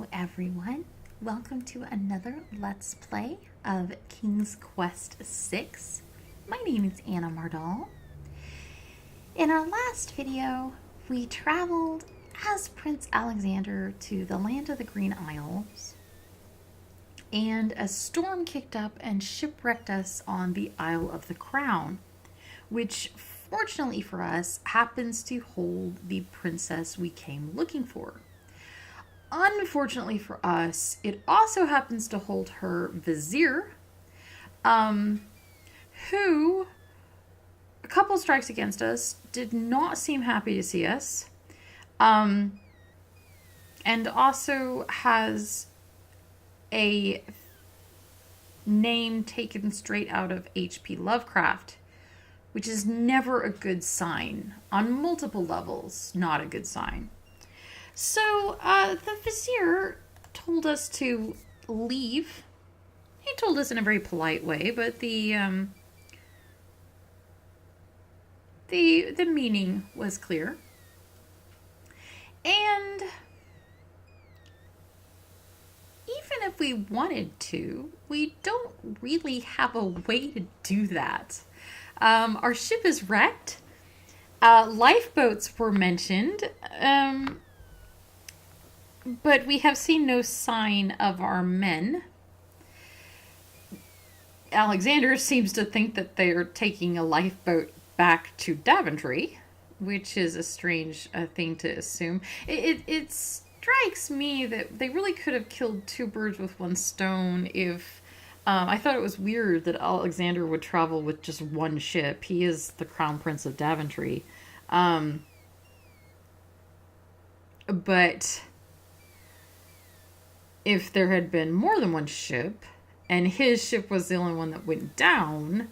Hello everyone, welcome to another Let's Play of King's Quest VI. My name is Anna Mardal. In our last video, we traveled as Prince Alexander to the land of the Green Isles, and a storm kicked up and shipwrecked us on the Isle of the Crown, which fortunately for us happens to hold the princess we came looking for. Unfortunately for us, it also happens to hold her vizier, who, a couple strikes against us, did not seem happy to see us, and also has a name taken straight out of H.P. Lovecraft, which is never a good sign. On multiple levels, not a good sign. So, the vizier told us to leave. He told us in a very polite way, but the meaning was clear. And even if we wanted to, we don't really have a way to do that. Our ship is wrecked. Lifeboats were mentioned. But we have seen no sign of our men. Alexander seems to think that they are taking a lifeboat back to Daventry, which is a strange thing to assume. It strikes me that they really could have killed two birds with one stone if... I thought it was weird that Alexander would travel with just one ship. He is the Crown Prince of Daventry. But if there had been more than one ship, and his ship was the only one that went down,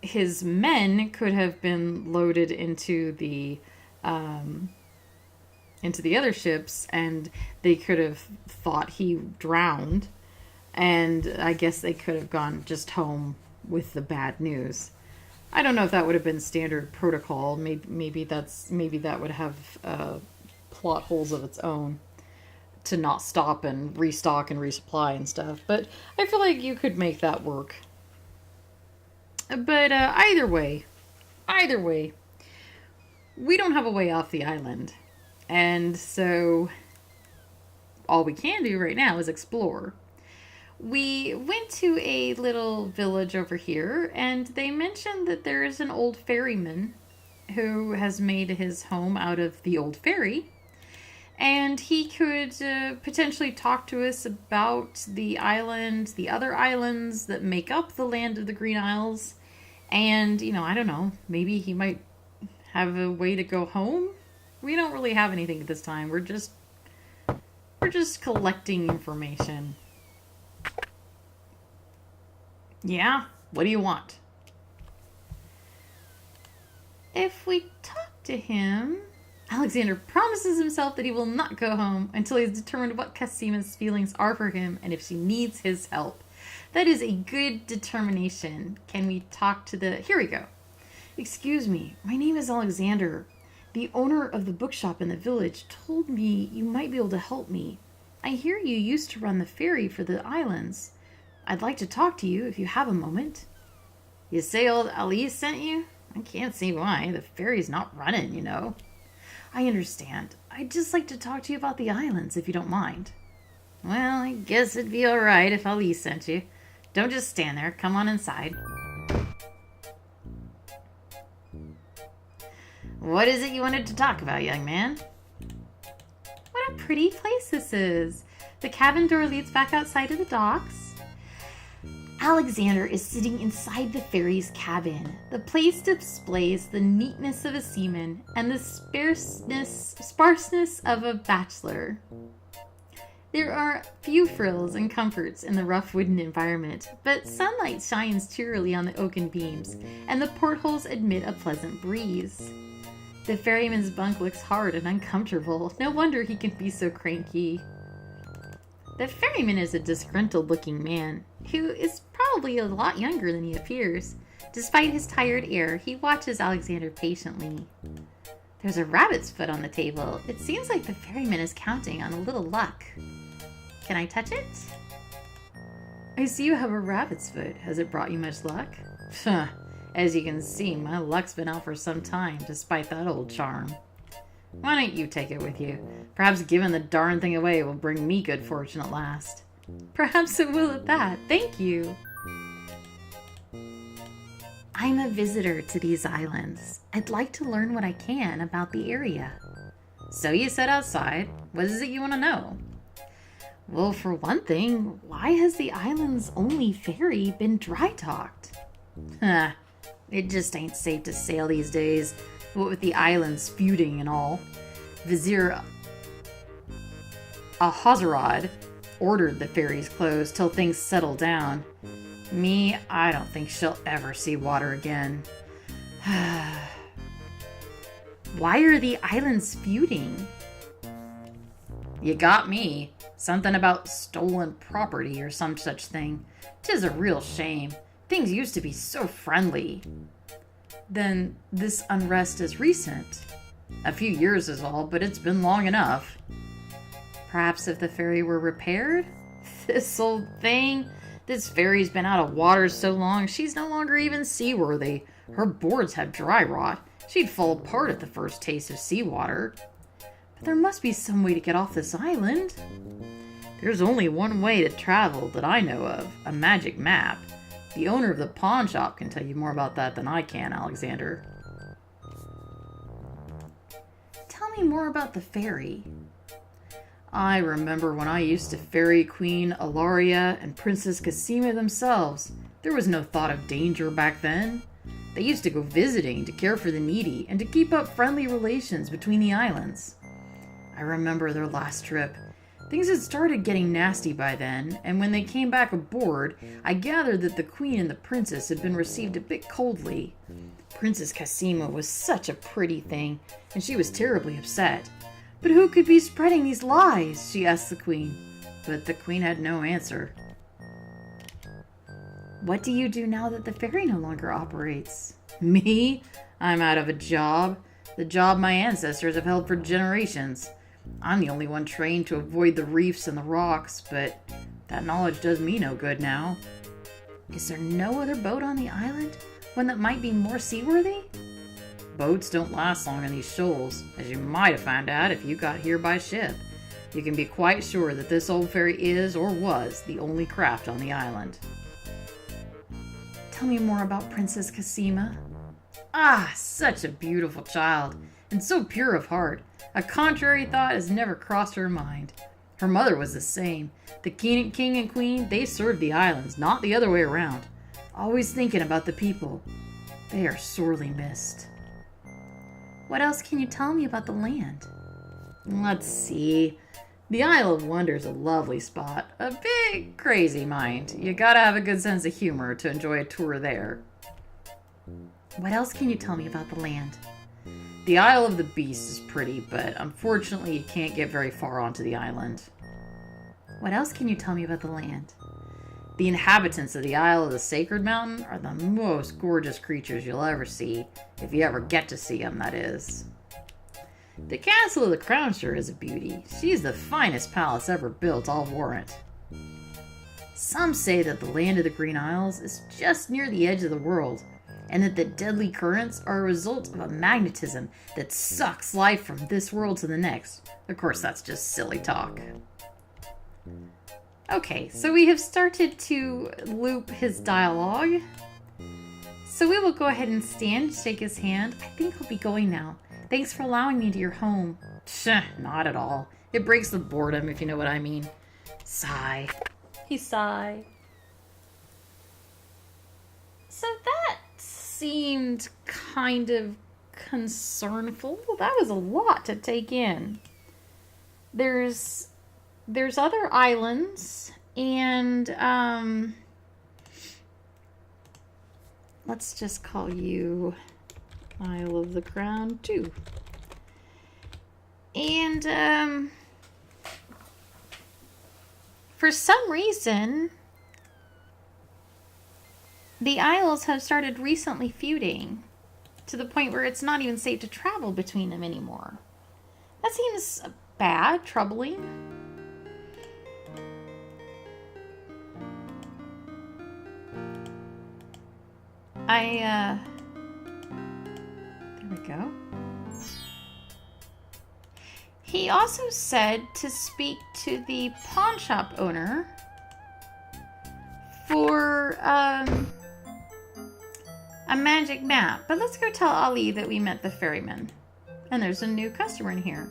his men could have been loaded into the other ships, and they could have thought he drowned, and I guess they could have gone just home with the bad news. I don't know if that would have been standard protocol. Maybe that would have plot holes of its own, to not stop and restock and resupply and stuff. But I feel like you could make that work. But either way, we don't have a way off the island. And so all we can do right now is explore. We went to a little village over here, and they mentioned that there is an old ferryman who has made his home out of the old ferry. And he could potentially talk to us about the island, the other islands that make up the land of the Green Isles. And, I don't know, maybe he might have a way to go home? We don't really have anything at this time. We're just collecting information. Yeah? What do you want? If we talk to him... Alexander promises himself that he will not go home until he has determined what Casima's feelings are for him and if she needs his help. That is a good determination. Can we talk to the... Here we go. Excuse me, my name is Alexander. The owner of the bookshop in the village told me you might be able to help me. I hear you used to run the ferry for the islands. I'd like to talk to you if you have a moment. You say old Ali sent you? I can't see why. The ferry's not running, I understand. I'd just like to talk to you about the islands, if you don't mind. Well, I guess it'd be alright if Ali sent you. Don't just stand there. Come on inside. What is it you wanted to talk about, young man? What a pretty place this is. The cabin door leads back outside of the docks. Alexander is sitting inside the ferry's cabin. The place displays the neatness of a seaman and the sparseness of a bachelor. There are few frills and comforts in the rough wooden environment, but sunlight shines cheerily on the oaken beams, and the portholes admit a pleasant breeze. The ferryman's bunk looks hard and uncomfortable. No wonder he can be so cranky. The ferryman is a disgruntled-looking man, who is probably a lot younger than he appears. Despite his tired air, he watches Alexander patiently. There's a rabbit's foot on the table. It seems like the ferryman is counting on a little luck. Can I touch it? I see you have a rabbit's foot. Has it brought you much luck? As you can see, my luck's been out for some time, despite that old charm. Why don't you take it with you? Perhaps giving the darn thing away will bring me good fortune at last. Perhaps it will at that. Thank you. I'm a visitor to these islands. I'd like to learn what I can about the area. So you sit outside. What is it you want to know? Well, for one thing, why has the island's only ferry been dry-docked? It just ain't safe to sail these days, what with the islands feuding and all. Vizier Ahasuerus ordered the ferries closed till things settle down. Me, I don't think she'll ever see water again. Why are the islands feuding? You got me. Something about stolen property or some such thing. 'Tis a real shame. Things used to be so friendly. Then this unrest is recent. A few years is all, but it's been long enough. Perhaps if the ferry were repaired? This old thing... This ferry's been out of water so long, she's no longer even seaworthy. Her boards have dry rot. She'd fall apart at the first taste of seawater. But there must be some way to get off this island. There's only one way to travel that I know of, a magic map. The owner of the pawn shop can tell you more about that than I can, Alexander. Tell me more about the ferry. I remember when I used to ferry Queen Ilaria and Princess Cassima themselves. There was no thought of danger back then. They used to go visiting to care for the needy and to keep up friendly relations between the islands. I remember their last trip. Things had started getting nasty by then, and when they came back aboard, I gathered that the queen and the princess had been received a bit coldly. Princess Cassima was such a pretty thing, and she was terribly upset. But who could be spreading these lies? She asked the queen. But the queen had no answer. What do you do now that the ferry no longer operates? Me? I'm out of a job. The job my ancestors have held for generations. I'm the only one trained to avoid the reefs and the rocks, but that knowledge does me no good now. Is there no other boat on the island? One that might be more seaworthy? Boats don't last long in these shoals, as you might have found out if you got here by ship. You can be quite sure that this old ferry is, or was, the only craft on the island. Tell me more about Princess Cassima. Ah, such a beautiful child, and so pure of heart. A contrary thought has never crossed her mind. Her mother was the same. The king and queen, they served the islands, not the other way around. Always thinking about the people. They are sorely missed. What else can you tell me about the land? Let's see. The Isle of Wonder is a lovely spot. A bit crazy, mind. You gotta have a good sense of humor to enjoy a tour there. What else can you tell me about the land? The Isle of the Beast is pretty, but unfortunately you can't get very far onto the island. What else can you tell me about the land? The inhabitants of the Isle of the Sacred Mountain are the most gorgeous creatures you'll ever see, if you ever get to see them, that is. The Castle of the Crownsure is a beauty. She's the finest palace ever built, I'll warrant. Some say that the land of the Green Isles is just near the edge of the world, and that the deadly currents are a result of a magnetism that sucks life from this world to the next. Of course, that's just silly talk. Okay, so we have started to loop his dialogue. So we will go ahead and stand, shake his hand. I think I'll be going now. Thanks for allowing me to your home. Not at all. It breaks the boredom, if you know what I mean. Sigh. He sighed. So that seemed kind of concernful. That was a lot to take in. There's other islands, and let's just call you Isle of the Crown 2. And for some reason, the Isles have started recently feuding. to the point where it's not even safe to travel between them anymore. That seems bad, troubling. There we go. He also said to speak to the pawn shop owner for a magic map. But let's go tell Ali that we met the ferryman. And there's a new customer in here.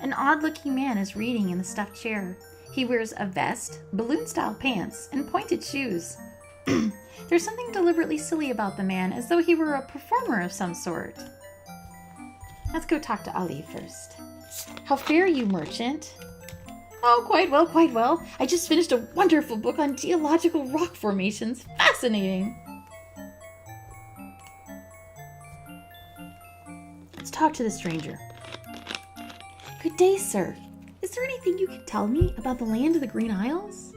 An odd-looking man is reading in the stuffed chair. He wears a vest, balloon-style pants, and pointed shoes. There's something deliberately silly about the man, as though he were a performer of some sort. Let's go talk to Ali first. How fare you, merchant? Oh, quite well, quite well. I just finished a wonderful book on geological rock formations. Fascinating. Let's talk to the stranger. Good day, sir. Is there anything you can tell me about the land of the Green Isles?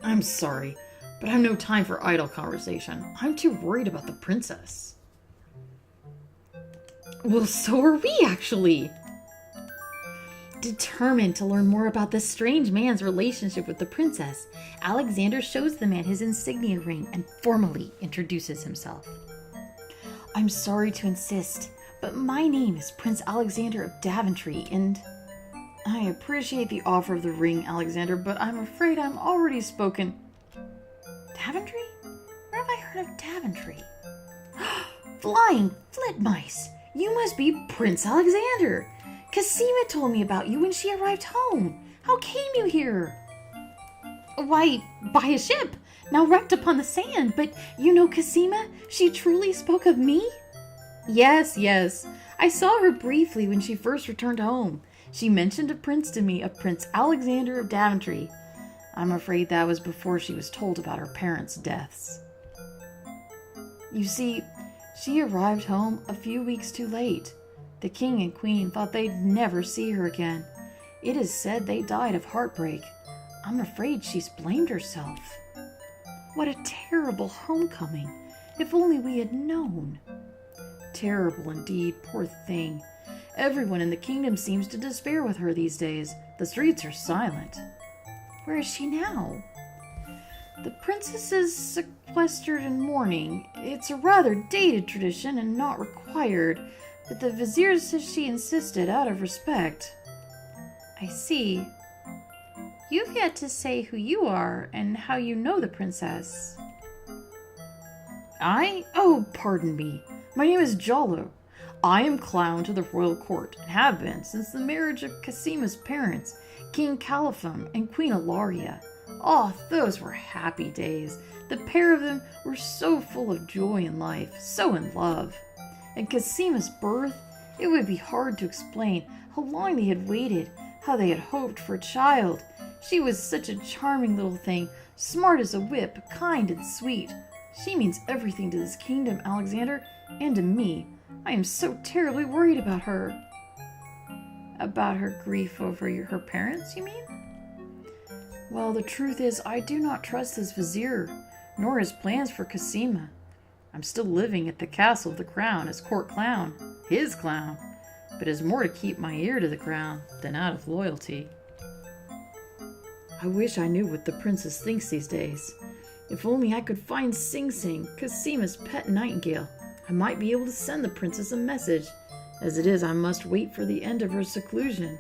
I'm sorry, but I have no time for idle conversation. I'm too worried about the princess. Well, so are we, actually. Determined to learn more about this strange man's relationship with the princess, Alexander shows the man his insignia ring and formally introduces himself. I'm sorry to insist, but my name is Prince Alexander of Daventry, and I appreciate the offer of the ring, Alexander, but I'm afraid I'm already spoken. Daventry? Where have I heard of Daventry? Flying flitmice! You must be Prince Alexander! Cassima told me about you when she arrived home. How came you here? Why, by a ship, now wrecked upon the sand. But you know Cassima? She truly spoke of me? Yes, yes. I saw her briefly when she first returned home. She mentioned a prince to me, a Prince Alexander of Daventry. I'm afraid that was before she was told about her parents' deaths. You see, she arrived home a few weeks too late. The king and queen thought they'd never see her again. It is said they died of heartbreak. I'm afraid she's blamed herself. What a terrible homecoming. If only we had known. Terrible indeed, poor thing. Everyone in the kingdom seems to despair with her these days. The streets are silent. Where is she now? The princess is sequestered in mourning. It's a rather dated tradition and not required, but the vizier says she insisted out of respect. I see. You've yet to say who you are and how you know the princess. I? Oh, pardon me. My name is Jollo. I am clown to the royal court and have been since the marriage of Cassima's parents, King Caliphum and Queen Ilaria. Oh, those were happy days. The pair of them were so full of joy in life, so in love. At Cassima's birth, it would be hard to explain how long they had waited, how they had hoped for a child. She was such a charming little thing, smart as a whip, kind and sweet. She means everything to this kingdom, Alexander, and to me. I am so terribly worried about her. About her grief over her parents, you mean? Well, the truth is, I do not trust this vizier, nor his plans for Cassima. I'm still living at the castle of the crown as court clown, his clown, but it is more to keep my ear to the ground than out of loyalty. I wish I knew what the princess thinks these days. If only I could find Sing Sing, Cassima's pet nightingale, I might be able to send the princess a message. As it is, I must wait for the end of her seclusion.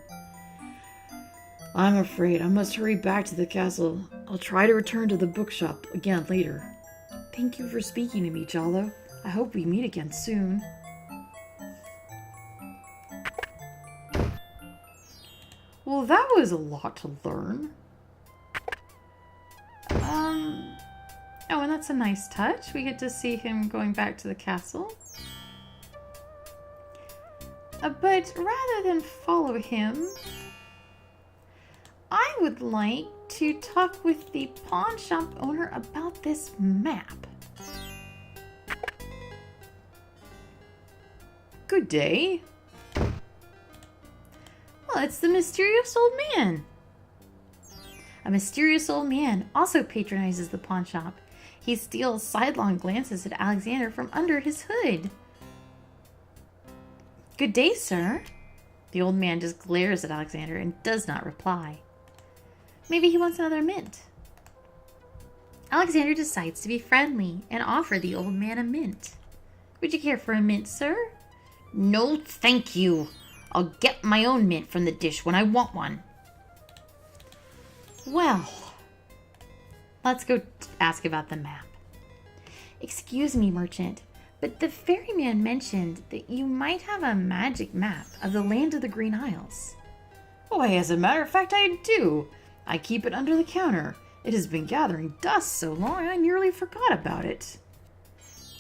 I'm afraid I must hurry back to the castle. I'll try to return to the bookshop again later. Thank you for speaking to me, Jollo. I hope we meet again soon. Well, that was a lot to learn. Oh, and that's a nice touch. We get to see him going back to the castle. But rather than follow him, I would like to talk with the pawn shop owner about this map. Good day. Well, it's the mysterious old man. A mysterious old man also patronizes the pawn shop. He steals sidelong glances at Alexander from under his hood. Good day, sir. The old man just glares at Alexander and does not reply. Maybe he wants another mint. Alexander decides to be friendly and offer the old man a mint. Would you care for a mint, sir? No, thank you. I'll get my own mint from the dish when I want one. Well, let's go ask about the map. Excuse me, merchant, but the ferryman mentioned that you might have a magic map of the land of the Green Isles. Why, as a matter of fact, I do. I keep it under the counter. It has been gathering dust so long I nearly forgot about it.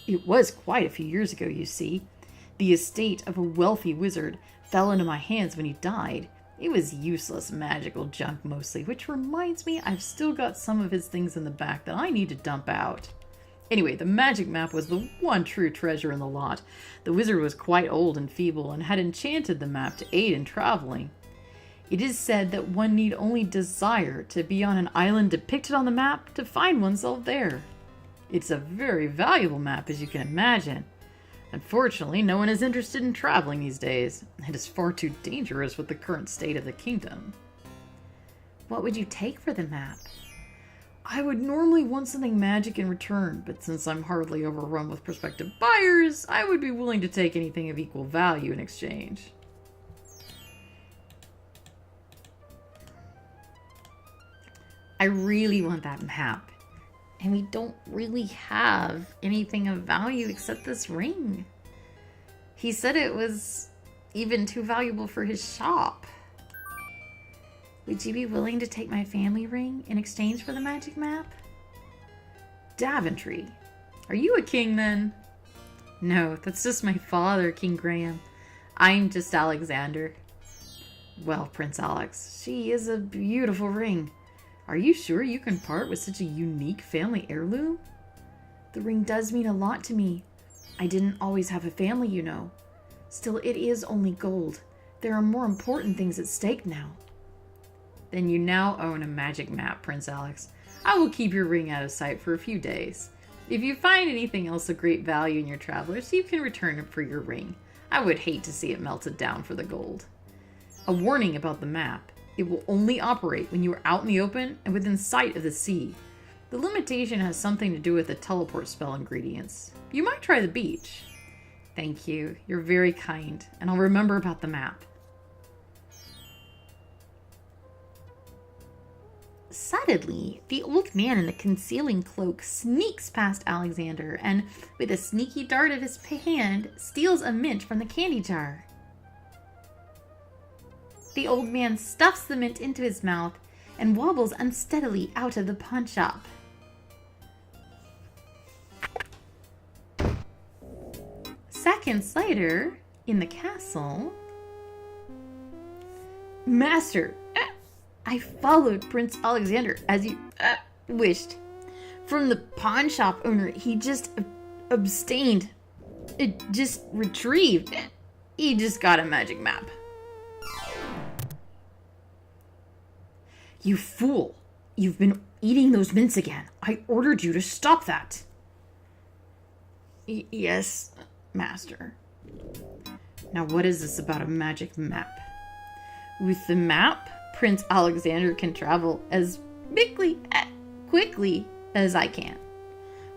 It was quite a few years ago, you see. The estate of a wealthy wizard fell into my hands when he died. It was useless magical junk mostly, which reminds me I've still got some of his things in the back that I need to dump out. Anyway, the magic map was the one true treasure in the lot. The wizard was quite old and feeble and had enchanted the map to aid in traveling. It is said that one need only desire to be on an island depicted on the map to find oneself there. It's a very valuable map, as you can imagine. Unfortunately, no one is interested in traveling these days. It is far too dangerous with the current state of the kingdom. What would you take for the map? I would normally want something magic in return, but since I'm hardly overrun with prospective buyers, I would be willing to take anything of equal value in exchange. I really want that map. And we don't really have anything of value except this ring. He said it was even too valuable for his shop. Would you be willing to take my family ring in exchange for the magic map? Daventry. Are you a king then? No, that's just my father, King Graham. I'm just Alexander. Well, Prince Alex, she is a beautiful ring. Are you sure you can part with such a unique family heirloom? The ring does mean a lot to me. I didn't always have a family, you know. Still, it is only gold. There are more important things at stake now. Then you now own a magic map, Prince Alex. I will keep your ring out of sight for a few days. If you find anything else of great value in your travelers, you can return it for your ring. I would hate to see it melted down for the gold. A warning about the map. It will only operate when you are out in the open and within sight of the sea. The limitation has something to do with the teleport spell ingredients. You might try the beach. Thank you. You're very kind, and I'll remember about the map. Suddenly, the old man in the concealing cloak sneaks past Alexander and, with a sneaky dart of his hand, steals a mint from the candy jar. The old man stuffs the mint into his mouth and wobbles unsteadily out of the pawn shop. Seconds later, in the castle... Master, I followed Prince Alexander as you wished. From the pawn shop owner, he just abstained. It just retrieved. He just got a magic map. You fool! You've been eating those mints again. I ordered you to stop that. Yes, Master. Now what is this about a magic map? With the map, Prince Alexander can travel as quickly as I can.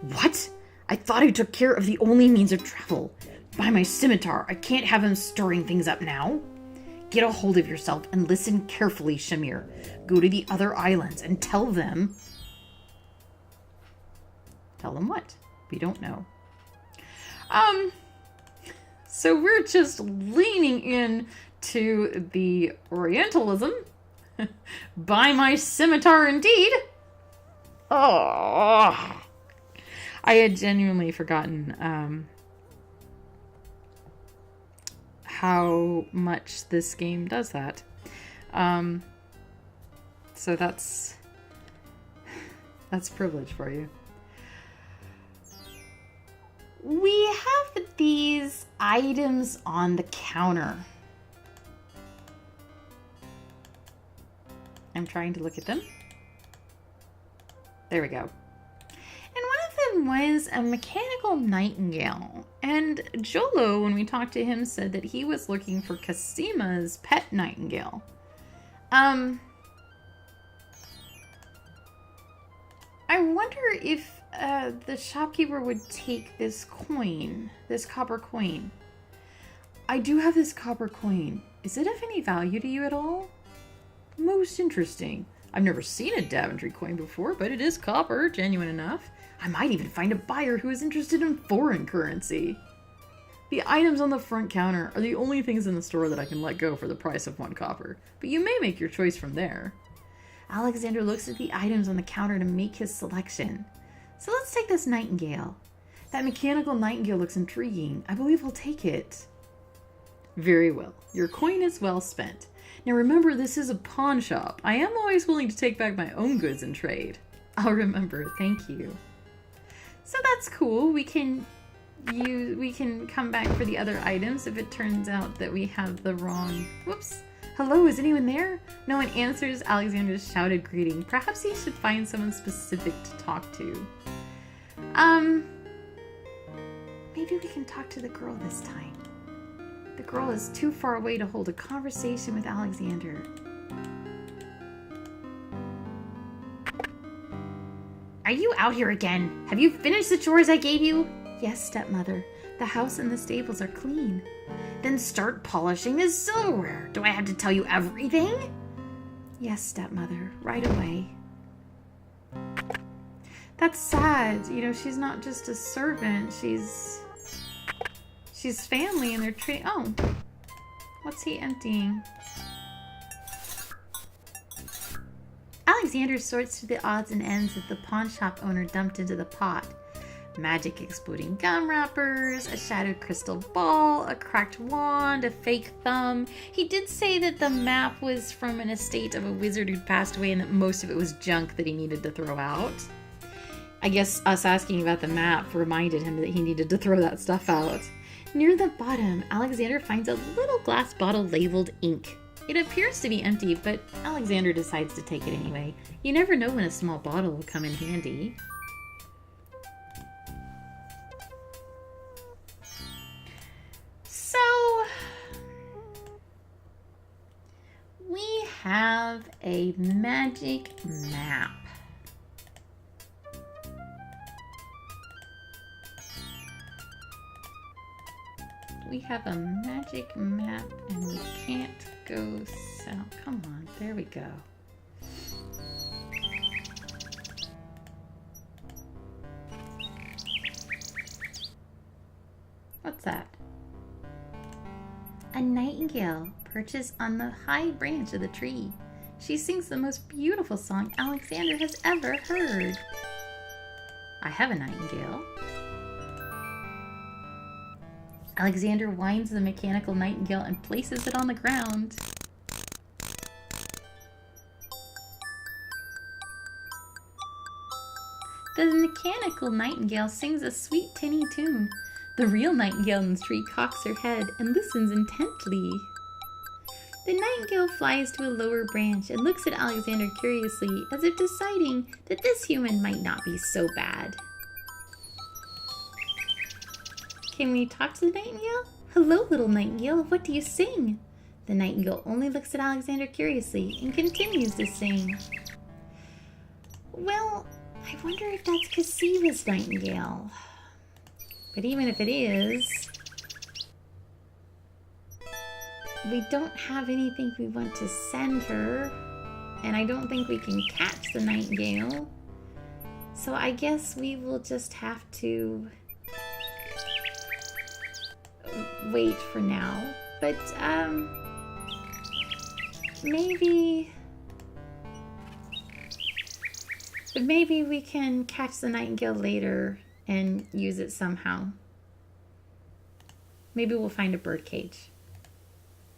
What? I thought I took care of the only means of travel. By my scimitar, I can't have him stirring things up now. Get a hold of yourself and listen carefully, Shamir. Go to the other islands and tell them... Tell them what? We don't know. So we're just leaning in to the Orientalism. By my scimitar indeed. Oh, I had genuinely forgotten how much this game does that. So that's privilege for you. We have these items on the counter. I'm trying to look at them. There we go. And one of them name was a mechanical nightingale. And Jolo, when we talked to him, said that he was looking for Casima's pet nightingale. I wonder if the shopkeeper would take this coin, this copper coin. I do have this copper coin. Is it of any value to you at all? Most interesting. I've never seen a Daventry coin before, but it is copper, genuine enough. I might even find a buyer who is interested in foreign currency. The items on the front counter are the only things in the store that I can let go for the price of 1 copper, but you may make your choice from there. Alexander looks at the items on the counter to make his selection. So let's take this nightingale. That mechanical nightingale looks intriguing. I believe I'll take it. Very well. Your coin is well spent. Now remember, this is a pawn shop. I am always willing to take back my own goods in trade. I'll remember, thank you. So that's cool. We can come back for the other items if it turns out that we have the wrong... Whoops. Hello, is anyone there? No one answers Alexander's shouted greeting. Perhaps he should find someone specific to talk to. Maybe we can talk to the girl this time. The girl is too far away to hold a conversation with Alexander. Are you out here again? Have you finished the chores I gave you? Yes, stepmother. The house and the stables are clean. Then start polishing the silverware. Do I have to tell you everything? Yes, stepmother. Right away. That's sad. You know, she's not just a servant. She's family and they're treating... Oh. What's he emptying? Alexander sorts through the odds and ends that the pawn shop owner dumped into the pot. Magic exploding gum wrappers, a shattered crystal ball, a cracked wand, a fake thumb. He did say that the map was from an estate of a wizard who'd passed away and that most of it was junk that he needed to throw out. I guess us asking about the map reminded him that he needed to throw that stuff out. Near the bottom, Alexander finds a little glass bottle labeled ink. It appears to be empty, but Alexander decides to take it anyway. You never know when a small bottle will come in handy. So, we have a magic map. We have a magic map and we can't go south. Come on, there we go. What's that? A nightingale perches on the high branch of the tree. She sings the most beautiful song Alexander has ever heard. I have a nightingale. Alexander winds the mechanical nightingale and places it on the ground. The mechanical nightingale sings a sweet tinny tune. The real nightingale in the tree cocks her head and listens intently. The nightingale flies to a lower branch and looks at Alexander curiously, as if deciding that this human might not be so bad. Can we talk to the nightingale? Hello, little nightingale, what do you sing? The nightingale only looks at Alexander curiously and continues to sing. Well, I wonder if that's Casima's nightingale. But even if it is, we don't have anything we want to send her, and I don't think we can catch the nightingale. So I guess we will just have to wait for now. But maybe we can catch the nightingale later and use it somehow. Maybe we'll find a bird cage.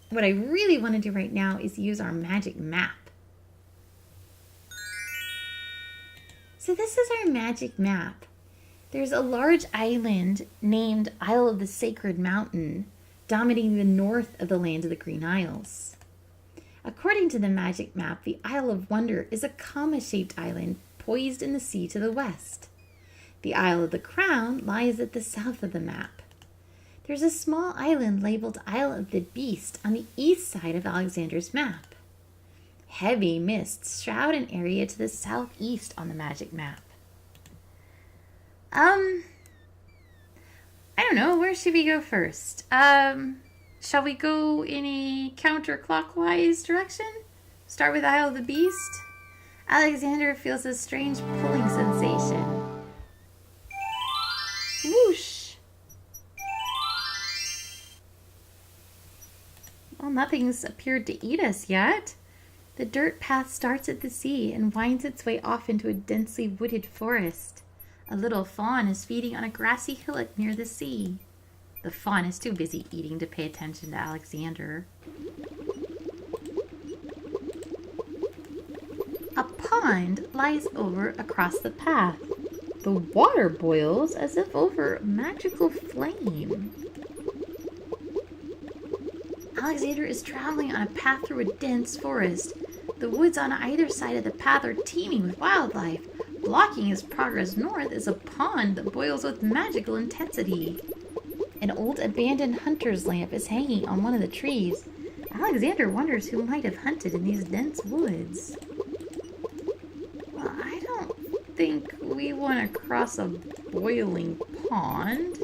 What I really want to do right now is use our magic map. So this is our magic map. There's a large island named Isle of the Sacred Mountain, dominating the north of the land of the Green Isles. According to the magic map, the Isle of Wonder is a comma-shaped island poised in the sea to the west. The Isle of the Crown lies at the south of the map. There's a small island labeled Isle of the Beast on the east side of Alexander's map. Heavy mists shroud an area to the southeast on the magic map. I don't know. Where should we go first? Shall we go in a counterclockwise direction? Start with Isle of the Beast. Alexander feels a strange pulling sensation. Whoosh! Well, nothing's appeared to eat us yet. The dirt path starts at the sea and winds its way off into a densely wooded forest. A little fawn is feeding on a grassy hillock near the sea. The fawn is too busy eating to pay attention to Alexander. A pond lies over across the path. The water boils as if over a magical flame. Alexander is traveling on a path through a dense forest. The woods on either side of the path are teeming with wildlife. Blocking his progress north is a pond that boils with magical intensity. An old abandoned hunter's lamp is hanging on one of the trees. Alexander wonders who might have hunted in these dense woods. Well, I don't think we want to cross a boiling pond.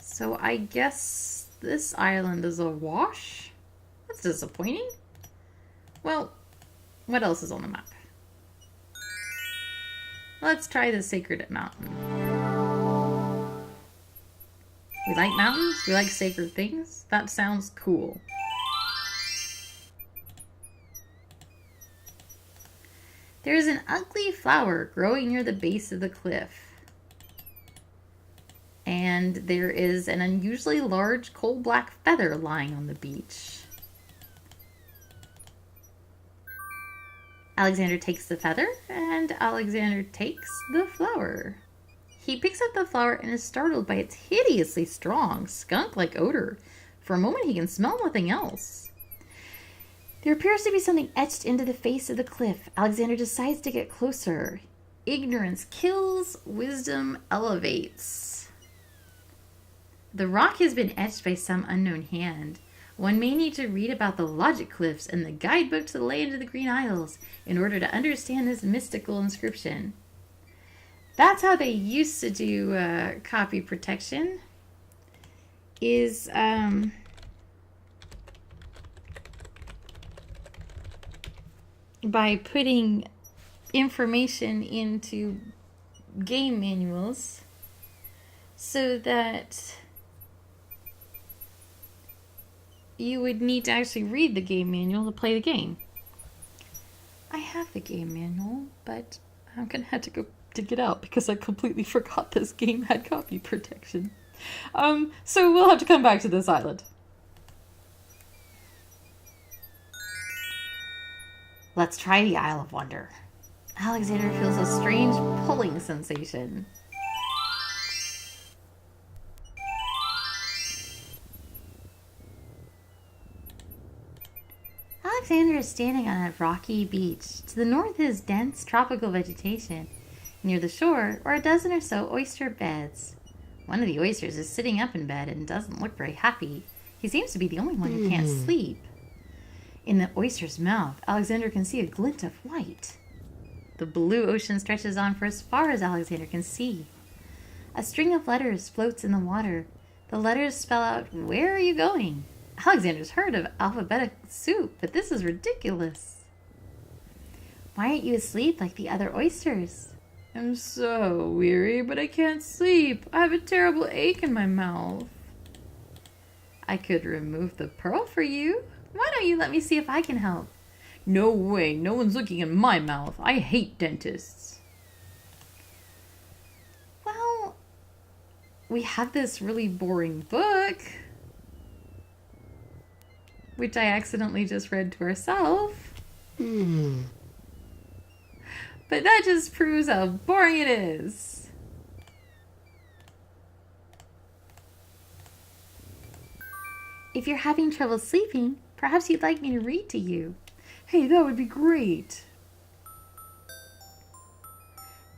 So I guess this island is awash? That's disappointing. Well, what else is on the map? Let's try the Sacred Mountain. We like mountains? We like sacred things? That sounds cool. There is an ugly flower growing near the base of the cliff. And there is an unusually large coal-black feather lying on the beach. Alexander takes the feather, and Alexander takes the flower. He picks up the flower and is startled by its hideously strong, skunk-like odor. For a moment, he can smell nothing else. There appears to be something etched into the face of the cliff. Alexander decides to get closer. Ignorance kills, wisdom elevates. The rock has been etched by some unknown hand. One may need to read about the logic cliffs and the guidebook to the land of the Green Isles in order to understand this mystical inscription. That's how they used to do copy protection. Is by putting information into game manuals so that you would need to actually read the game manual to play the game. I have the game manual, but I'm gonna have to go dig it out because I completely forgot this game had copy protection. So we'll have to come back to this island. Let's try the Isle of Wonder. Alexander feels a strange pulling sensation. Alexander is standing on a rocky beach. To the north is dense tropical vegetation. Near the shore are a dozen or so oyster beds. One of the oysters is sitting up in bed and doesn't look very happy. He seems to be the only one who can't sleep. In the oyster's mouth, Alexander can see a glint of white. The blue ocean stretches on for as far as Alexander can see. A string of letters floats in the water. The letters spell out, "Where are you going?" Alexander's heard of alphabetic soup, but this is ridiculous. Why aren't you asleep like the other oysters? I'm so weary, but I can't sleep. I have a terrible ache in my mouth. I could remove the pearl for you. Why don't you let me see if I can help? No way. No one's looking in my mouth. I hate dentists. Well, we have this really boring book, which I accidentally just read to ourselves. But that just proves how boring it is. If you're having trouble sleeping, perhaps you'd like me to read to you. Hey, that would be great.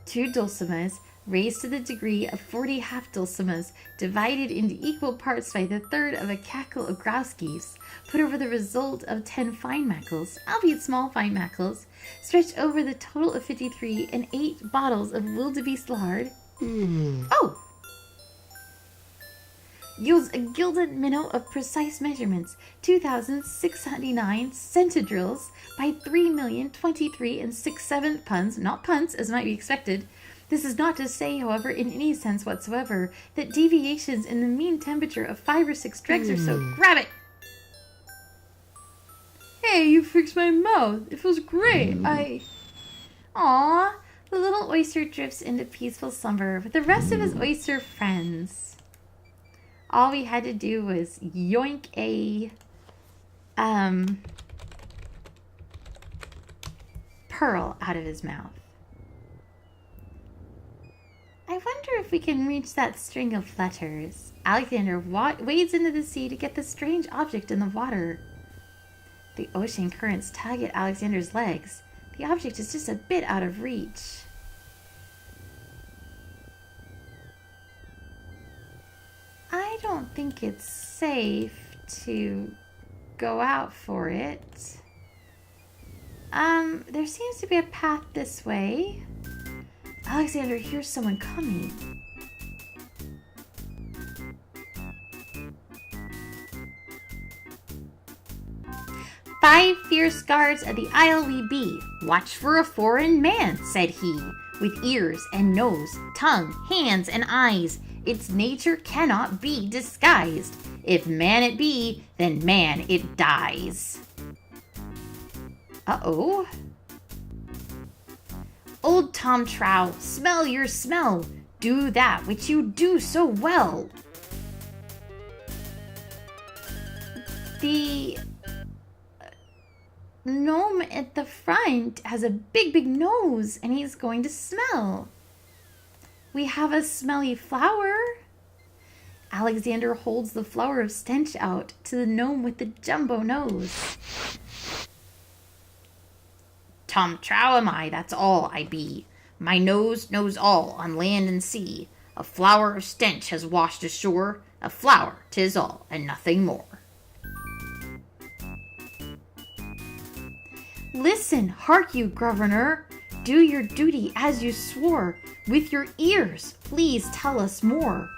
2 dulcimas raised to the degree of 40 half dulcimas, divided into equal parts by the third of a cackle of grouse geese, put over the result of 10 fine mackles, albeit small fine mackles, stretched over the total of 53, and 8 bottles of wildebeest lard. Oh! Yields a gilded minnow of precise measurements, 2,609 centidrills by 3,023 and 6/7 puns, not punts as might be expected. This is not to say, however, in any sense whatsoever, that deviations in the mean temperature of 5 or 6 dregs or so. Grab it! Hey, you fixed my mouth. It feels great. Aww. The little oyster drifts into peaceful slumber with the rest of his oyster friends. All we had to do was yoink a pearl out of his mouth. I wonder if we can reach that string of flutters. Alexander wades into the sea to get the strange object in the water. The ocean currents tug at Alexander's legs. The object is just a bit out of reach. I don't think it's safe to go out for it. There seems to be a path this way. Alexander hears someone coming. "5 fierce guards of the isle we be. Watch for a foreign man," said he, "with ears and nose, tongue, hands, and eyes. Its nature cannot be disguised. If man it be, then man it dies." Uh-oh. "Old Tom Trow, smell your smell. Do that which you do so well." The gnome at the front has a big nose, and he's going to smell. We have a smelly flower. Alexander holds the flower of stench out to the gnome with the jumbo nose. "Tom Trow am I, that's all I be. My nose knows all on land and sea. A flower of stench has washed ashore. A flower, 'tis all, and nothing more." "Listen, hark you, governor. Do your duty as you swore. With your ears, please tell us more."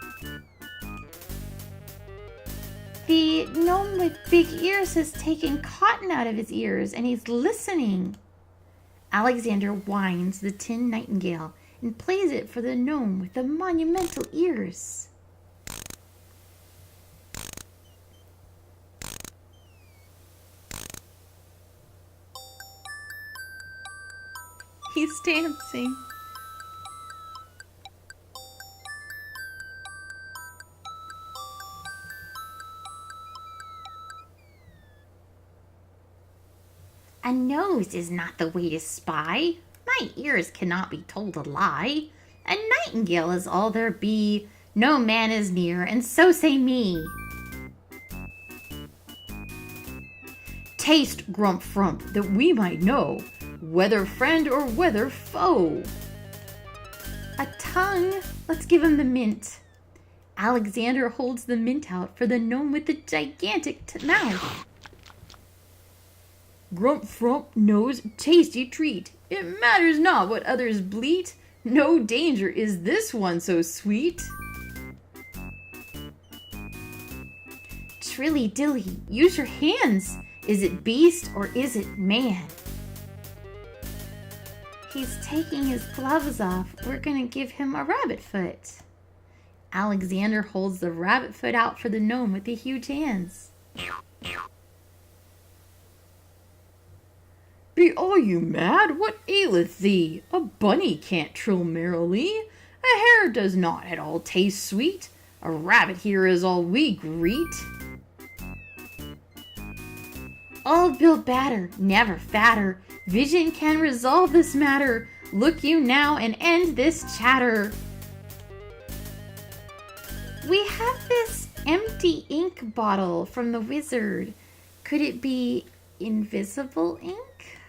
The gnome with big ears has taken cotton out of his ears, and he's listening. Alexander winds the tin nightingale and plays it for the gnome with the monumental ears. He's dancing. "A nose is not the way to spy. My ears cannot be told a lie. A nightingale is all there be. No man is near, and so say me." "Taste, Grump Frump, that we might know whether friend or whether foe." "A tongue. Let's give him the mint." Alexander holds the mint out for the gnome with the gigantic mouth. "Grump Frump knows tasty treat. It matters not what others bleat. No danger is this one so sweet." "Trilly dilly, use your hands. Is it beast or is it man?" He's taking his gloves off. We're gonna give him a rabbit foot. Alexander holds the rabbit foot out for the gnome with the huge hands. "Be all you mad? What aileth thee? A bunny can't trill merrily. A hare does not at all taste sweet. A rabbit here is all we greet." "All build batter, never fatter. Vision can resolve this matter. Look you now and end this chatter." We have this empty ink bottle from the wizard. Could it be invisible ink?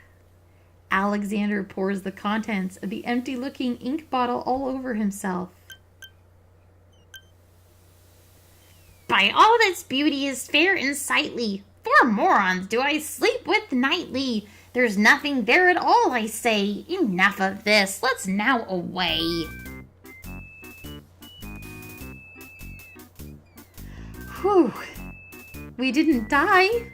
Alexander pours the contents of the empty-looking ink bottle all over himself. By all that's beauty is fair and sightly, four morons do I sleep with nightly. There's nothing there at all, I say. Enough of this, let's now away. Whew. We didn't die.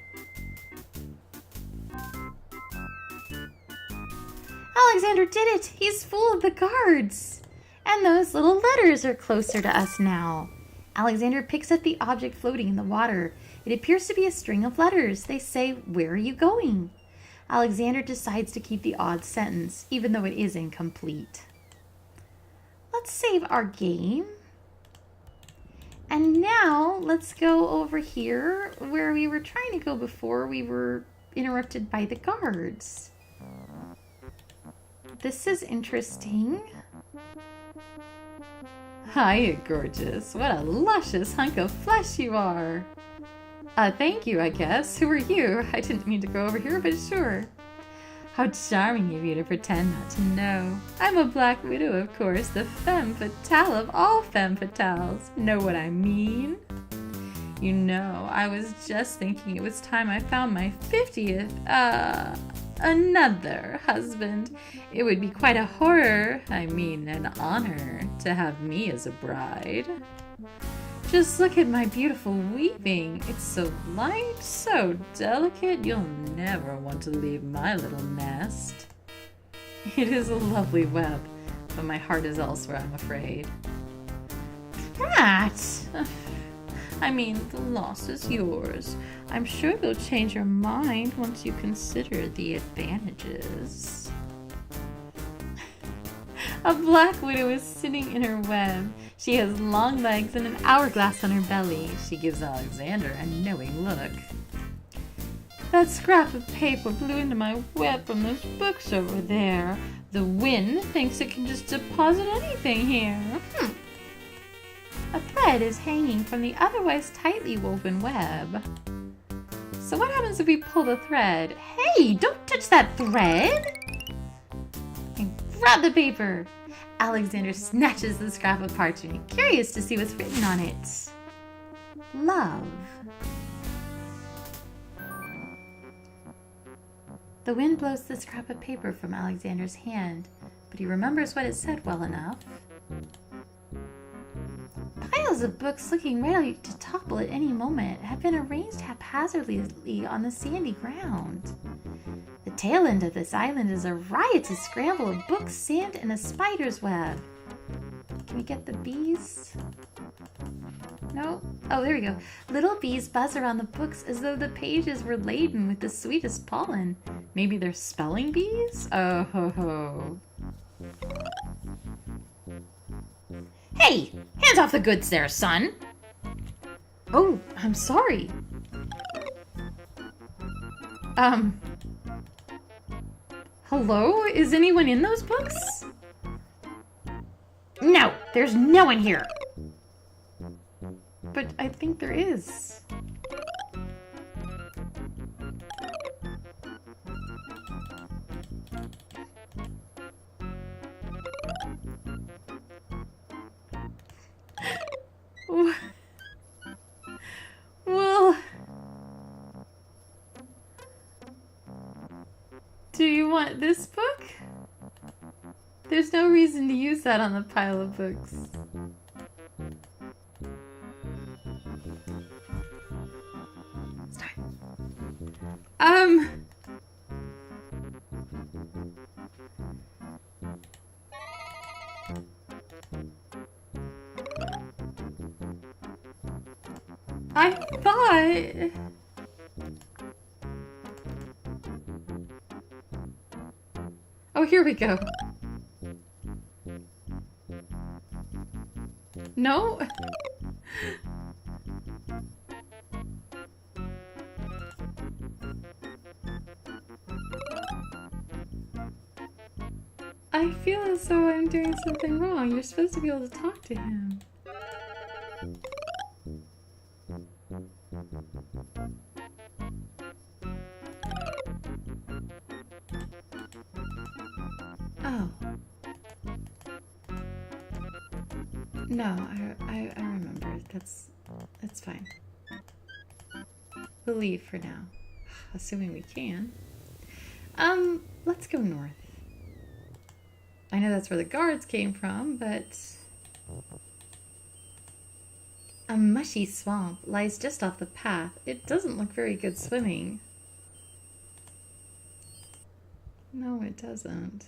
Alexander did it. He's full of the guards. And those little letters are closer to us now. Alexander picks up the object floating in the water. It appears to be a string of letters. They say, "Where are you going?" Alexander decides to keep the odd sentence, even though it is incomplete. Let's save our game. And now let's go over here where we were trying to go before we were interrupted by the guards. This is interesting. Hiya, gorgeous. What a luscious hunk of flesh you are. Thank you, I guess. Who are you? I didn't mean to go over here, but sure. How charming of you to pretend not to know. I'm a Black Widow, of course, the femme fatale of all femme fatales. Know what I mean? You know, I was just thinking it was time I found my 50th, another husband. It would be quite a horror, I mean an honor, to have me as a bride. Just look at my beautiful weaving. It's so light, so delicate, you'll never want to leave my little nest. It is a lovely web, but my heart is elsewhere, I'm afraid. Drat! I mean, the loss is yours. I'm sure you'll change your mind once you consider the advantages. A Black Widow is sitting in her web. She has long legs and an hourglass on her belly. She gives Alexander a knowing look. That scrap of paper blew into my web from those books over there. The wind thinks it can just deposit anything here. A thread is hanging from the otherwise tightly woven web. So what happens if we pull the thread? Hey, don't touch that thread! And grab the paper. Alexander snatches the scrap of parchment, curious to see what's written on it. Love. The wind blows the scrap of paper from Alexander's hand, but he remembers what it said well enough. Piles of books looking ready to topple at any moment have been arranged haphazardly on the sandy ground. The tail end of this island is a riotous scramble of books, sand, and a spider's web. Can we get the bees? No? Oh, there we go. Little bees buzz around the books as though the pages were laden with the sweetest pollen. Maybe they're spelling bees? Oh ho ho. Hey! Hands off the goods there, son! Oh, I'm sorry. Hello? Is anyone in those books? No! There's no one here! But I think there is. Well, do you want this book? There's no reason to use that on the pile of books. Start. I thought... Oh, here we go. No? I feel as though I'm doing something wrong. You're supposed to be able to talk to him. Oh. No, I remember. That's fine. We'll leave for now. Assuming we can. Let's go north. I know that's where the guards came from, but... A mushy swamp lies just off the path. It doesn't look very good swimming. No, it doesn't.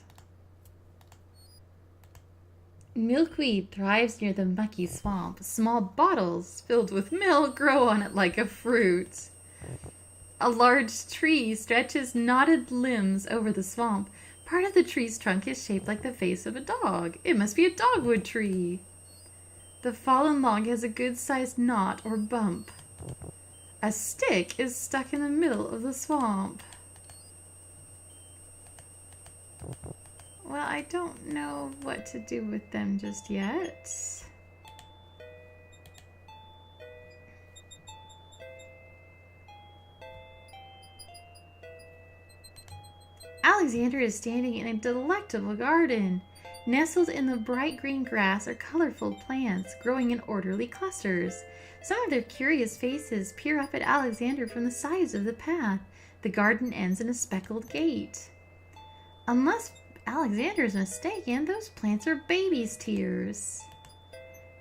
Milkweed thrives near the mucky swamp. Small bottles filled with milk grow on it like a fruit. A large tree stretches knotted limbs over the swamp. Part of the tree's trunk is shaped like the face of a dog. It must be a dogwood tree. The fallen log has a good-sized knot or bump. A stick is stuck in the middle of the swamp. Well, I don't know what to do with them just yet. Alexander is standing in a delectable garden. Nestled in the bright green grass are colorful plants growing in orderly clusters. Some of their curious faces peer up at Alexander from the sides of the path. The garden ends in a speckled gate. Unless Alexander is mistaken, those plants are baby's tears.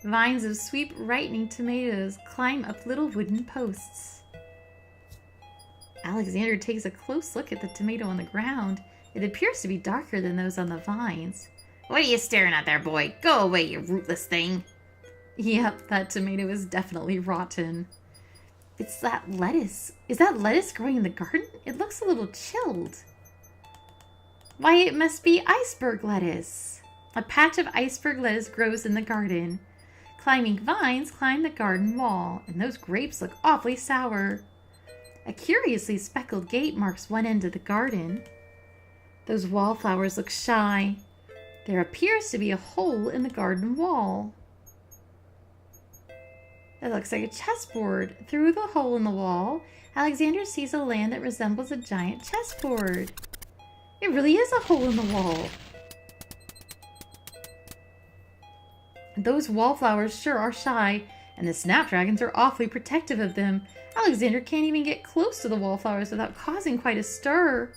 Vines of sweet, ripening tomatoes climb up little wooden posts. Alexander takes a close look at the tomato on the ground. It appears to be darker than those on the vines. What are you staring at there, boy? Go away, you rootless thing. Yep, that tomato is definitely rotten. It's that lettuce. Is that lettuce growing in the garden? It looks a little chilled. Why, it must be iceberg lettuce. A patch of iceberg lettuce grows in the garden. Climbing vines climb the garden wall, and those grapes look awfully sour. A curiously speckled gate marks one end of the garden. Those wallflowers look shy. There appears to be a hole in the garden wall. It looks like a chessboard. Through the hole in the wall, Alexander sees a land that resembles a giant chessboard. It really is a hole in the wall. Those wallflowers sure are shy, and the snapdragons are awfully protective of them. Alexander can't even get close to the wallflowers without causing quite a stir.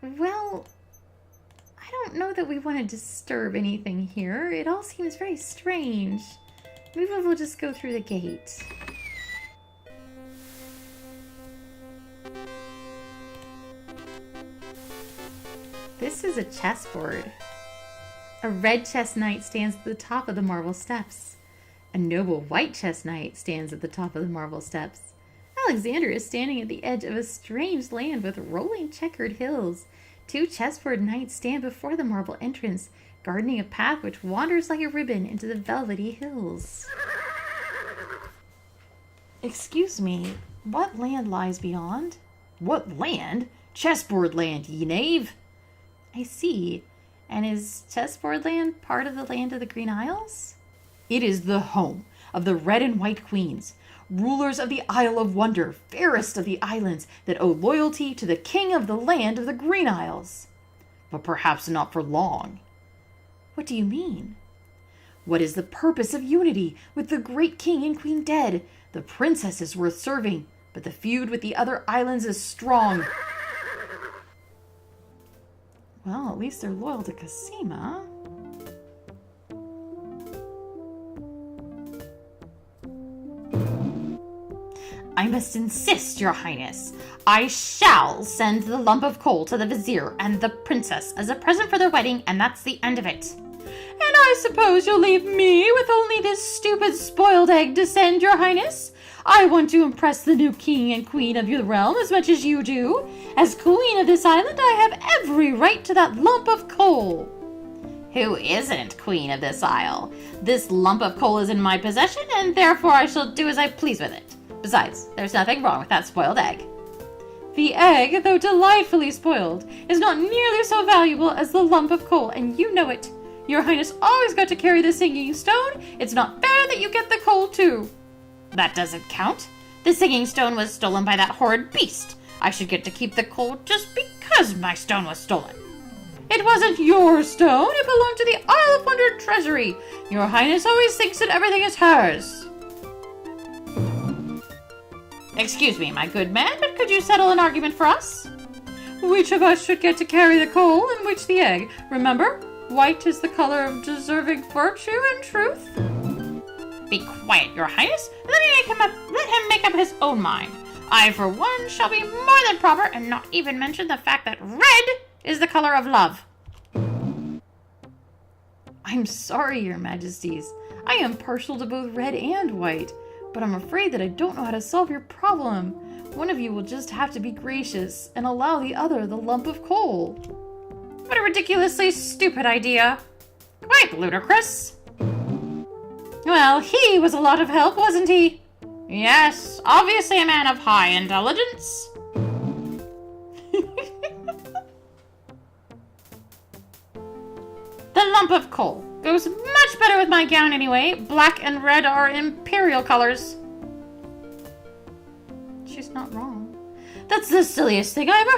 Well, I don't know that we want to disturb anything here. It all seems very strange. Maybe we'll just go through the gate. This is a chessboard. A red chess knight stands at the top of the marble steps. A noble white chess knight stands at the top of the marble steps. Alexander is standing at the edge of a strange land with rolling checkered hills. Two chessboard knights stand before the marble entrance, guarding a path which wanders like a ribbon into the velvety hills. Excuse me, what land lies beyond? What land? Chessboard land, ye knave! I see. And is chessboard land part of the land of the Green Isles? It is the home of the red and white queens, rulers of the Isle of Wonder, fairest of the islands that owe loyalty to the king of the land of the Green Isles. But perhaps not for long. What do you mean? What is the purpose of unity with the great king and queen dead? The princess is worth serving, but the feud with the other islands is strong. Well, at least they're loyal to Cassima. I must insist, your highness. I shall send the lump of coal to the vizier and the princess as a present for their wedding, and that's the end of it. And I suppose you'll leave me with only this stupid spoiled egg to send, your highness? I want to impress the new king and queen of your realm as much as you do. As queen of this island, I have every right to that lump of coal. Who isn't queen of this isle? This lump of coal is in my possession, and therefore I shall do as I please with it. Besides, there's nothing wrong with that spoiled egg. The egg, though delightfully spoiled, is not nearly so valuable as the lump of coal, and you know it. Your highness always got to carry the singing stone. It's not fair that you get the coal, too. That doesn't count. The singing stone was stolen by that horrid beast. I should get to keep the coal just because my stone was stolen. It wasn't your stone. It belonged to the Isle of Wonder treasury. Your Highness always thinks that everything is hers. Excuse me, my good man, but could you settle an argument for us? Which of us should get to carry the coal and which the egg? Remember, white is the color of deserving virtue and truth. Be quiet, Your Highness, and let him make up his own mind. I, for one, shall be more than proper and not even mention the fact that red is the color of love. I'm sorry, Your Majesties. I am partial to both red and white, but I'm afraid that I don't know how to solve your problem. One of you will just have to be gracious and allow the other the lump of coal. What a ridiculously stupid idea. Quite ludicrous. Well, he was a lot of help, wasn't he? Yes, obviously a man of high intelligence. The lump of coal goes much better with my gown anyway. Black and red are imperial colors. She's not wrong. That's the silliest thing I ever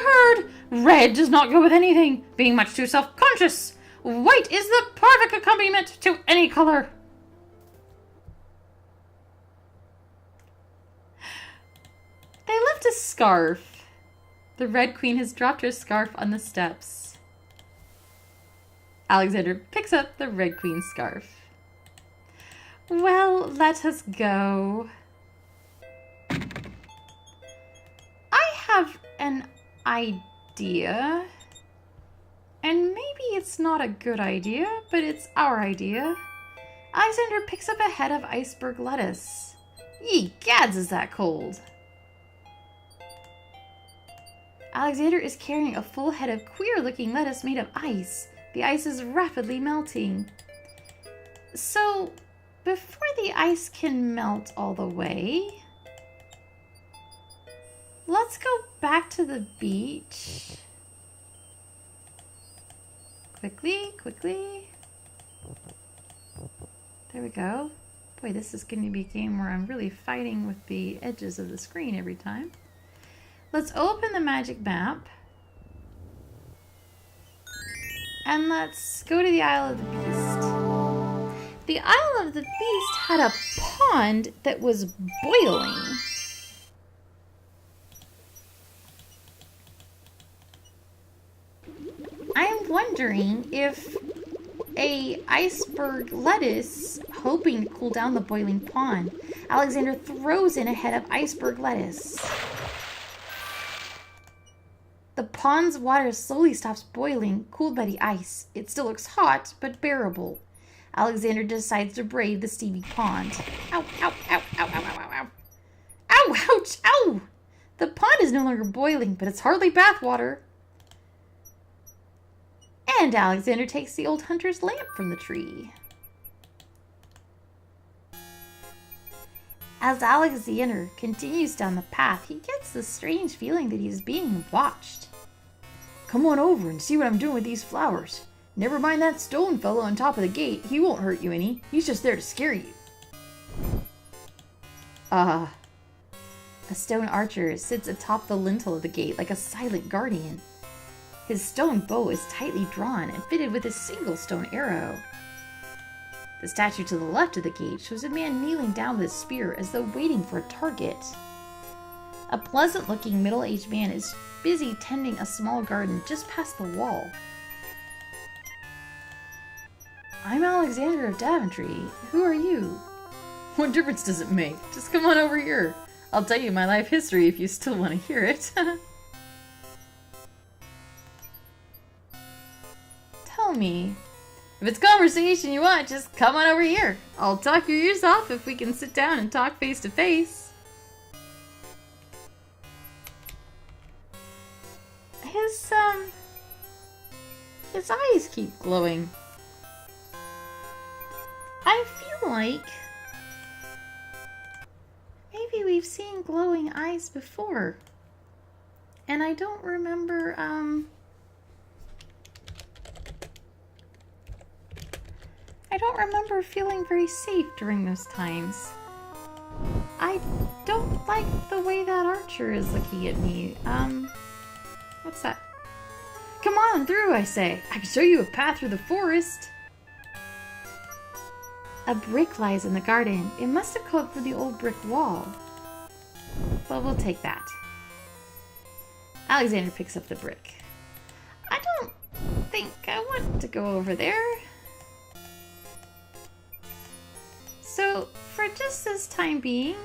heard. Red does not go with anything, being much too self-conscious. White is the perfect accompaniment to any color. They left a scarf. The Red Queen has dropped her scarf on the steps. Alexander picks up the Red Queen's scarf. Well, let us go. I have an idea. And maybe it's not a good idea, but it's our idea. Alexander picks up a head of iceberg lettuce. Ye gads, is that cold? Alexander is carrying a full head of queer-looking lettuce made of ice. The ice is rapidly melting. So, before the ice can melt all the way, let's go back to the beach. Quickly, quickly. There we go. Boy, this is going to be a game where I'm really fighting with the edges of the screen every time. Let's open the magic map. And let's go to the Isle of the Beast. The Isle of the Beast had a pond that was boiling. I'm wondering if a iceberg lettuce, hoping to cool down the boiling pond, Alexander throws in a head of iceberg lettuce. The pond's water slowly stops boiling, cooled by the ice. It still looks hot, but bearable. Alexander decides to brave the steamy pond. Ow, ow, ow, ow, ow, ow, ow, ow. Ow, ouch, ow! The pond is no longer boiling, but it's hardly bath water. And Alexander takes the old hunter's lamp from the tree. As Alexander continues down the path, he gets the strange feeling that he is being watched. Come on over and see what I'm doing with these flowers. Never mind that stone fellow on top of the gate. He won't hurt you any. He's just there to scare you. A stone archer sits atop the lintel of the gate like a silent guardian. His stone bow is tightly drawn and fitted with a single stone arrow. The statue to the left of the gate shows a man kneeling down with a spear as though waiting for a target. A pleasant-looking middle-aged man is busy tending a small garden just past the wall. I'm Alexander of Daventry. Who are you? What difference does it make? Just come on over here. I'll tell you my life history if you still want to hear it. Tell me. If it's conversation you want, just come on over here. I'll talk your ears off if we can sit down and talk face to face. His eyes keep glowing. I feel like maybe we've seen glowing eyes before. And I don't remember, I don't remember feeling very safe during those times. I don't like the way that archer is looking at me. What's that? Come on through, I say. I can show you a path through the forest. A brick lies in the garden. It must have come from the old brick wall. Well, we'll take that. Alexander picks up the brick. I don't think I want to go over there. So, for just this time being,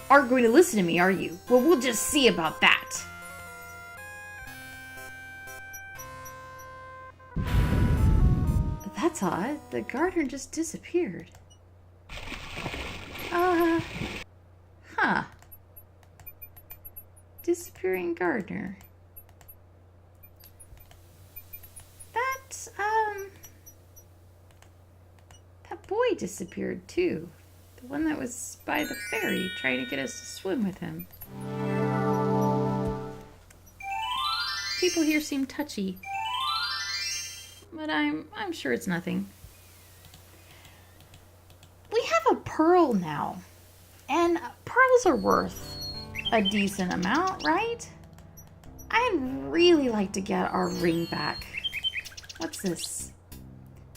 aren't going to listen to me, are you? Well, we'll just see about that. That's odd. The gardener just disappeared. Huh. Disappearing gardener. That boy disappeared too. The one that was by the ferry trying to get us to swim with him. People here seem touchy. But I'm sure it's nothing. We have a pearl now. And pearls are worth a decent amount, right? I'd really like to get our ring back. What's this?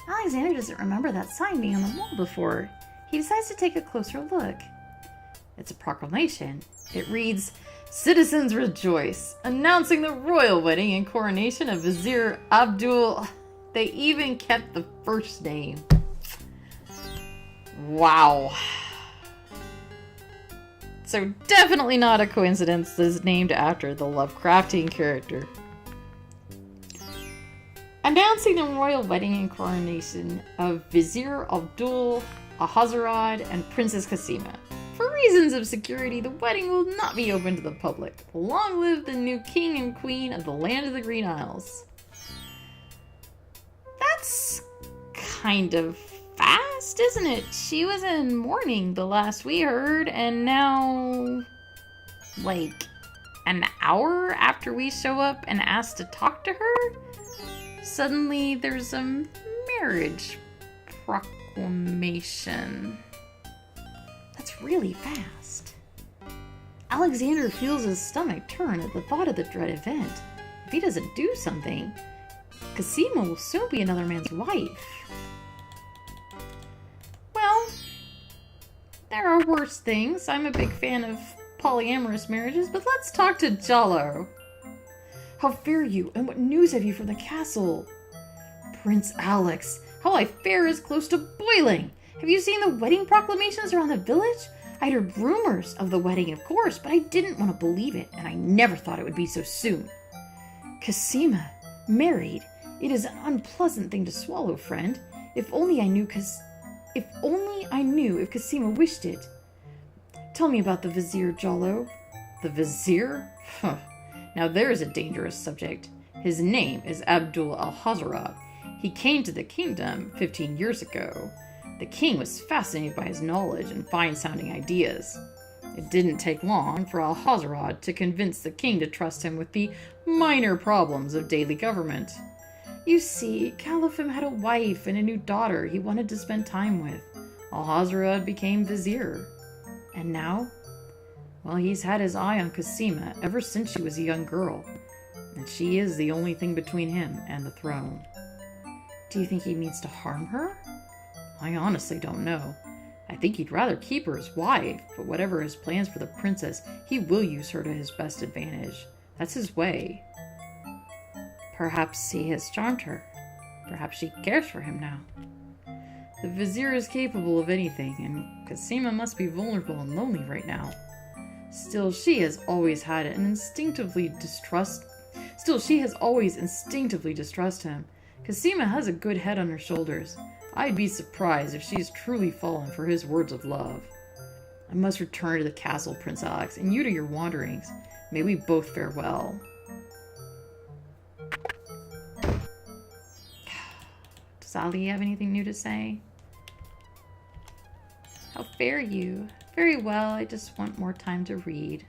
Alexander doesn't remember that sign being on the wall before. He decides to take a closer look. It's a proclamation. It reads, "Citizens rejoice, announcing the royal wedding and coronation of Vizier Abdul..." They even kept the first name. Wow. So definitely not a coincidence this is named after the Lovecraftian character. Announcing the royal wedding and coronation of Vizier Abdul Ahazarad and Princess Cassima. For reasons of security, the wedding will not be open to the public. Long live the new king and queen of the land of the Green Isles. That's kind of fast, isn't it? She was in mourning the last we heard, and now, like, an hour after we show up and ask to talk to her, suddenly there's a marriage proclamation. That's really fast. Alexander feels his stomach turn at the thought of the dread event. If he doesn't do something, Cassima will soon be another man's wife. Well, there are worse things. I'm a big fan of polyamorous marriages, but let's talk to Jollo. How fare you, and what news have you from the castle? Prince Alex, how I fare is close to boiling. Have you seen the wedding proclamations around the village? I'd heard rumors of the wedding, of course, but I didn't want to believe it, and I never thought it would be so soon. Cassima, married. It is an unpleasant thing to swallow, friend. If only I knew if Cassima wished it. Tell me about the Vizier, Jollo. The Vizier? Huh. Now there's a dangerous subject. His name is Abdul Al-Hazarad. He came to the kingdom 15 years ago. The king was fascinated by his knowledge and fine-sounding ideas. It didn't take long for Al-Hazarad to convince the king to trust him with the minor problems of daily government. You see, Caliphim had a wife and a new daughter he wanted to spend time with. Al-Hazarad became vizier. And now? Well, he's had his eye on Cassima ever since she was a young girl. And she is the only thing between him and the throne. Do you think he means to harm her? I honestly don't know. I think he'd rather keep her as wife, but whatever his plans for the princess, he will use her to his best advantage. That's his way. Perhaps he has charmed her. Perhaps she cares for him now. The vizier is capable of anything, and Cassima must be vulnerable and lonely right now. Still, she has always instinctively distrust him. Cassima has a good head on her shoulders. I'd be surprised if she's truly fallen for his words of love. I must return to the castle, Prince Alex, and you to your wanderings. May we both fare well. Does Ali have anything new to say? How fare you? Very well, I just want more time to read.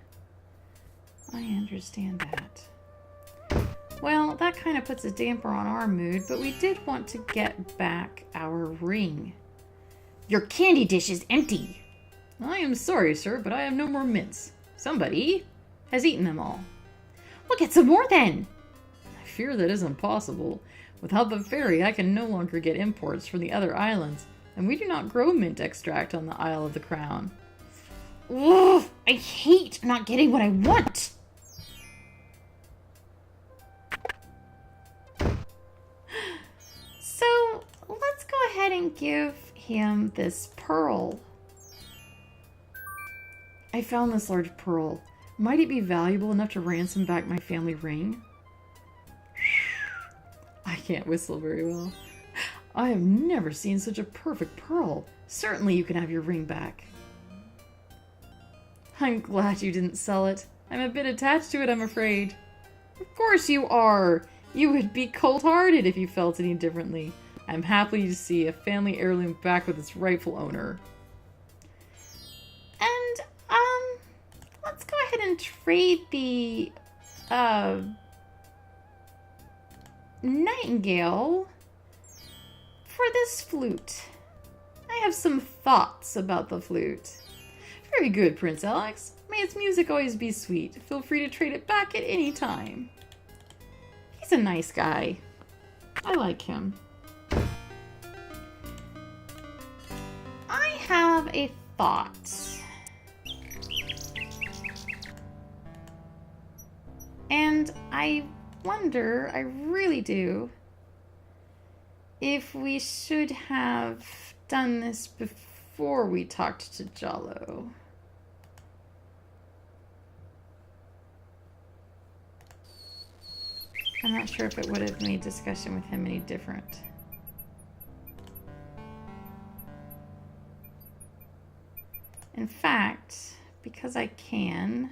I understand that. Well, that kind of puts a damper on our mood, but we did want to get back our ring. Your candy dish is empty. I am sorry, sir, but I have no more mints. Somebody has eaten them all. We'll get some more then. I fear that isn't possible. Without the fairy, I can no longer get imports from the other islands, and we do not grow mint extract on the Isle of the Crown. Ugh, I hate not getting what I want. So let's go ahead and give him this pearl. I found this large pearl. Might it be valuable enough to ransom back my family ring? I can't whistle very well. I have never seen such a perfect pearl. Certainly you can have your ring back. I'm glad you didn't sell it. I'm a bit attached to it, I'm afraid. Of course you are. You would be cold-hearted if you felt any differently. I'm happy to see a family heirloom back with its rightful owner. And, let's go ahead and trade the, nightingale for this flute. I have some thoughts about the flute. Very good, Prince Alex. May its music always be sweet. Feel free to trade it back at any time. He's a nice guy. I like him. I have a thought. And I wonder, I really do, if we should have done this before we talked to Jollo. I'm not sure if it would have made discussion with him any different. In fact, because I can,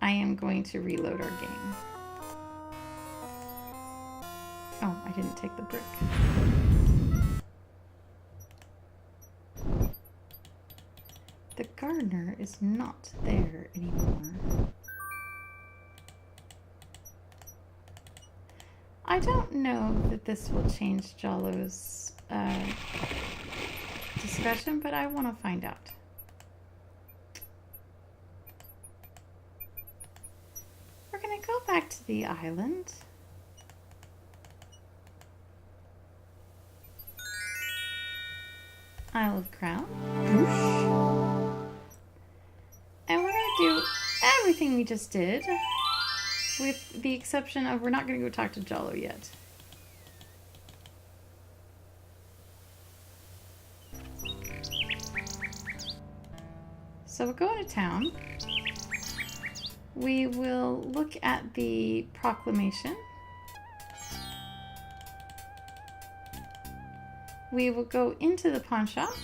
I am going to reload our game. Oh, I didn't take the brick. The gardener is not there anymore. I don't know that this will change Jollo's discussion, but I want to find out. We're going to go back to the island. Isle of Crown. And we're going to do everything we just did, with the exception of we're not going to go talk to Jollo yet. So we'll go into town. We will look at the proclamation. We will go into the pawn shop.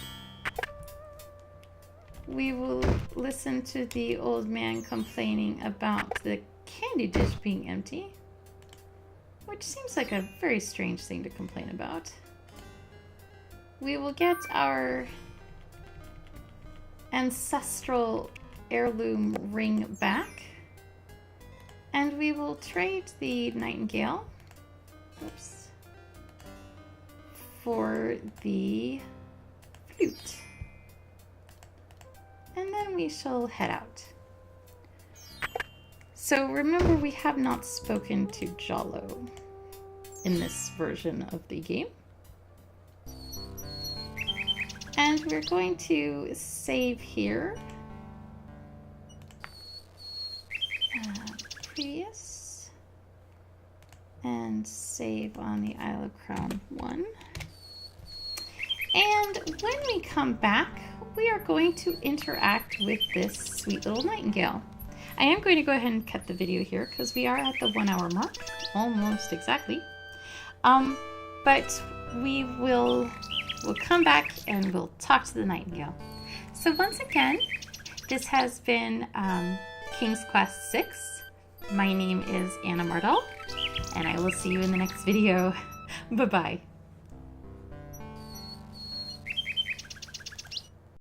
We will listen to the old man complaining about the candy dish being empty, which seems like a very strange thing to complain about. We will get our ancestral heirloom ring back, and we will trade the nightingale for the flute. And then we shall head out. So remember, we have not spoken to Jollo in this version of the game. And we're going to save here. Previous. And save on the Isle of Crown 1. And when we come back, we are going to interact with this sweet little nightingale. I am going to go ahead and cut the video here because we are at the 1 hour mark, almost exactly. But we'll come back and we'll talk to the nightingale. So once again, this has been King's Quest 6. My name is Anna Mardell, and I will see you in the next video. Bye-bye.